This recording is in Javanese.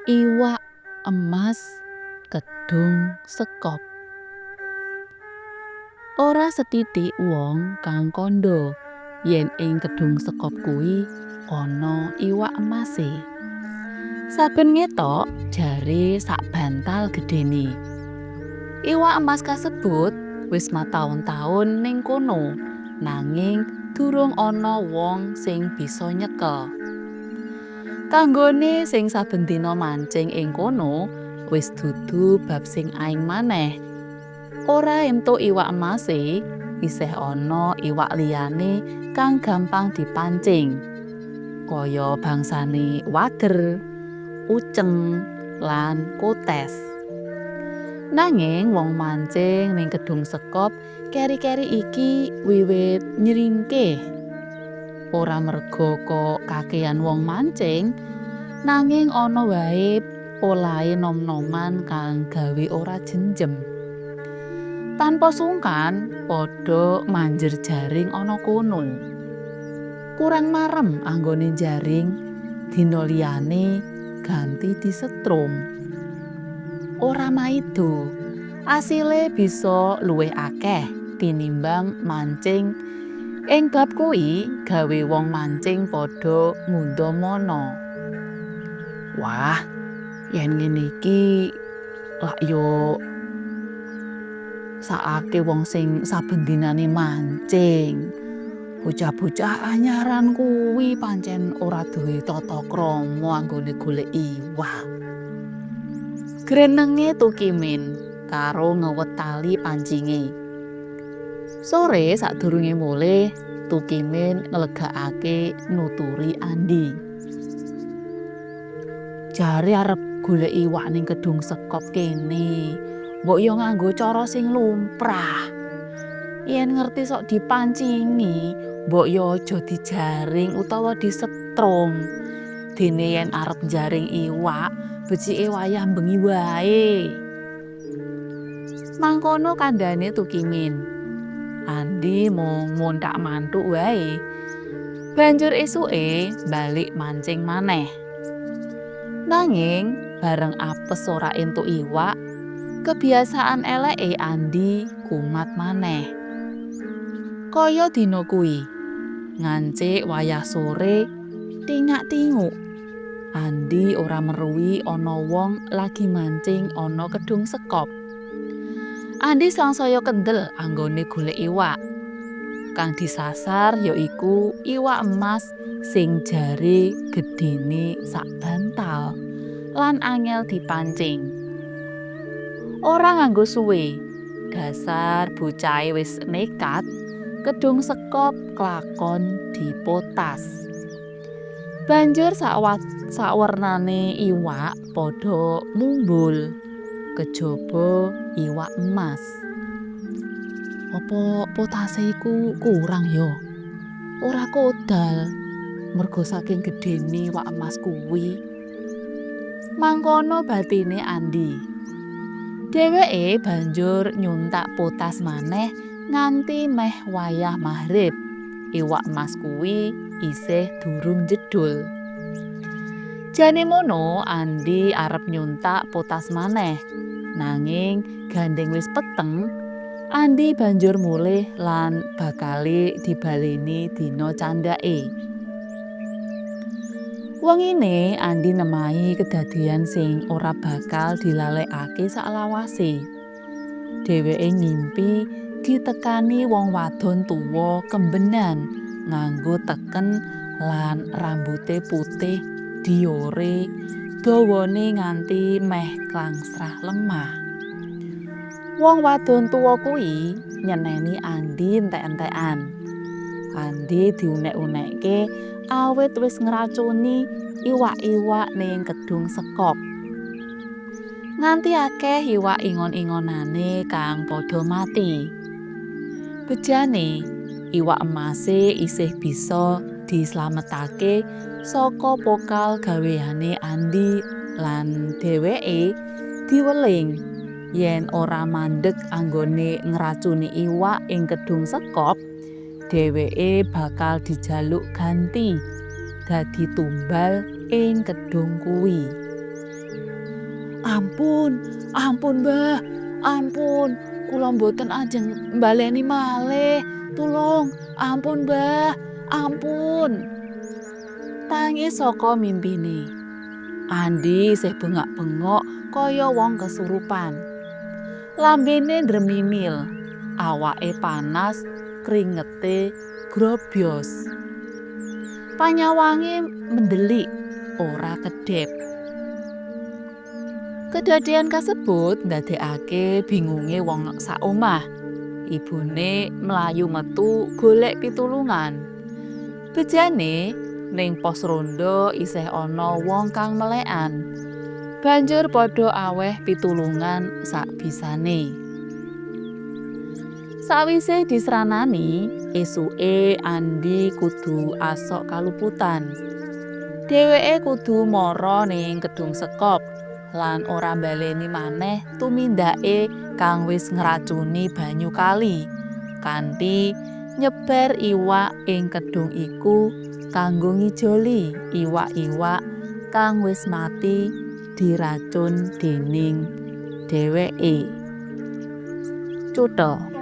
Iwak emas kedhung sekop. Ora sethithik wong kang kandha yen ing kedhung sekop kuwi ana iwak emase. Saben ngetok jare sak bantal gedene. Iwak emas kasebut wis mataun-taun ning kono, nanging durung ana wong sing bisa nyekel. Kanggone sing saben dina mancing ing kono wis dudu bab sing aing maneh. Ora entuk iwak emase, isih ana iwak liyane kang gampang dipancing. Kaya bangsane wader, uceng, lan kotes. Nanging wong mancing ning kedhung sekop keri-keri iki wiwit nyringkih. Ora merga kok kakehan wong mancing, nanging ana wae polahe nom-noman kang gawe ora jenjem. Tanpa sungkan padha manjer jaring ana kono. Kurang marem anggone jaring, dina liyane ganti disetrum. Ora maido, asile bisa luwih akeh tinimbang mancing. Ing bab kuwi gawe wong mancing padha ngundha-mana. Wah, yen ngene iki lak yo sakake wong sing saben dinane mancing. Bocah-bocah anyaran kuwi pancen ora duwe tata krama anggone golek iwak. Grenenge Tukimin karo ngewet tali pancinge. Sore sadurunge mulih, Tukimin ngelegakake nuturi Andi. Jare arep golek iwak ning kedhung sekop kene. Mbok yo nganggo cara sing lumprah. Yen ngerti sok dipancingi, mbok yo aja dijaring utawa disetrum. Dene yen arep jaring iwak, becike wayah bengi wae. Mangkono kandhane Tukimin. Andi mung monthak mantuk wae. Banjur esuke balik mancing maneh. Nanging bareng apes ora entuk iwak, kebiasaan eleke Andi kumat maneh. Kaya dina kuwi, ngancik wayah sore tingak-tinguk. Andi ora meruhi ana wong lagi mancing ana kedhung sekop. Andi sangsaya kendel anggone golek iwak. Kang disasar yaiku iwak emas sing jare gedene sak bantal lan angel dipancing. Ora nganggo suwe, dasar bocahe wis nekat, kedhung sekop klakon dipotas. Banjur sakwernane iwak padha mumbul. Kejaba iwak emas. Apa potase iku kurang ya? Ora kodal mergo saking gedene iwak emas kuwi. Mangkono batine Andi. Dheweke banjur nyuntak potas maneh nganti meh wayah maghrib. Iwak emas kuwi isih durung jedul. Jane mono Andi arep nyuntak potas maneh. Nanging gandeng wis peteng, Andi banjur mulih lan bakale dibaleni dina candhake. Wengine Andi nemahi kedadeyan sing ora bakal dilalekake saklawase. Dheweke ngimpi ditekani wong wadon tuwa kembenan nganggo teken lan rambute putih diore. Dawane nganti meh klangsrah lemah. Wong wadon tuwa kuwi nyeneni Andi entek-entekan. Andi diunek-unekke awit wis ngracuni iwak-iwak ning kedhung sekop. Nganti akeh iwak ingon-ingonane kang padha mati. Bejane iwak emase isih bisa dislametake saka pokal gaweane Andi lan dheweke diweling yen ora mandeg anggone ngracuni iwak ing kedhung sekop, dheweke bakal dijaluk ganti dadi tumbal ing kedhung kuwi. Ampun, ampun Mbah, ampun. Kula mboten ajeng mbaleni malih. Tulung, ampun Mbah, ampun. Tangis saka mimpine. Andi isih bengak-bengok kaya wong kesurupan. Lambene ndremimil, awake panas, kringete grobyos. Panyawange mendelik, ora kedhep. Kedadian kasebut ndadekake bingunge wong sak omah. Ibune mlayu metu golek pitulungan. Bejane ning pos ronda isih ana wong kang melekan. Banjur padha aweh pitulungan sak bisane. Sawise disranani, esuke Andi kudu asok kaluputan. Dheweke kudu mara ning Kedung Sekop lan ora mbaleni maneh tumindake kang wis ngracuni banyu kali kanthi nyebar iwak ing kedung iku kanggo ngijoli iwak-iwak kang wis mati diracun dening dheweke. Cutha.